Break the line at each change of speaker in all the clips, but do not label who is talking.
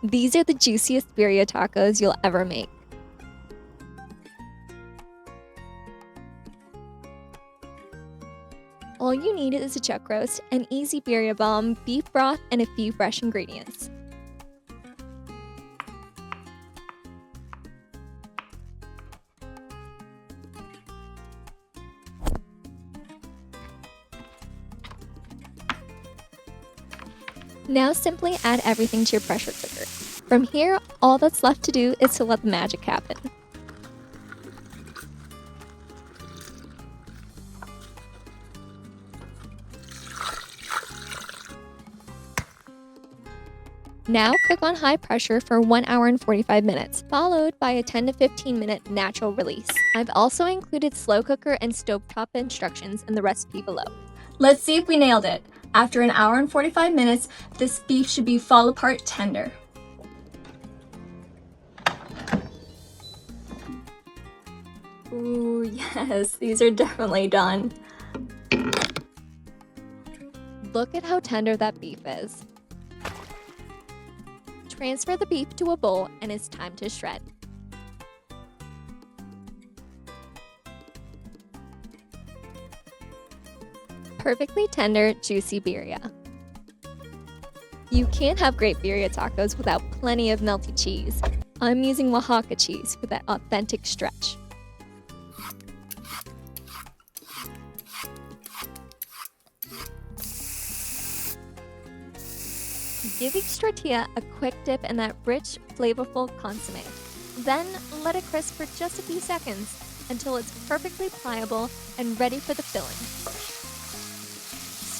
These are the juiciest birria tacos you'll ever make. All you need is a chuck roast, an EZ Birria Bomb, beef broth, and a few fresh ingredients. Now simply add everything to your pressure cooker. From here, all that's left to do is to let the magic happen. Now cook on high pressure for 1 hour and 45 minutes, followed by a 10 to 15 minute natural release. I've also included slow cooker and stovetop instructions in the recipe below.
Let's see if we nailed it. After 1 hour and 45 minutes, this beef should be fall apart tender. Ooh, yes, these are definitely done.
Look at how tender that beef is. Transfer the beef to a bowl and it's time to shred. Perfectly tender, juicy birria. You can't have great birria tacos without plenty of melty cheese. I'm using Oaxaca cheese for that authentic stretch. Give each tortilla a quick dip in that rich, flavorful consommé. Then let it crisp for just a few seconds until it's perfectly pliable and ready for the filling.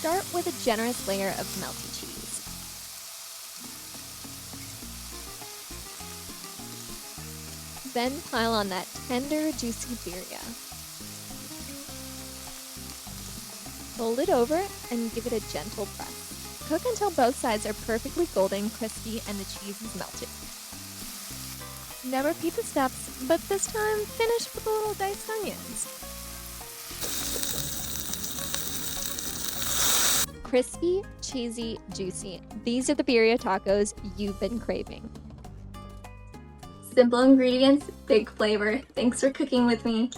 Start with a generous layer of melty cheese. Then pile on that tender, juicy birria. Fold it over and give it a gentle press. Cook until both sides are perfectly golden, crispy, and the cheese is melted. Now repeat the steps, but this time finish with a little diced onions. Crispy, cheesy, juicy. These are the birria tacos you've been craving.
Simple ingredients, big flavor. Thanks for cooking with me.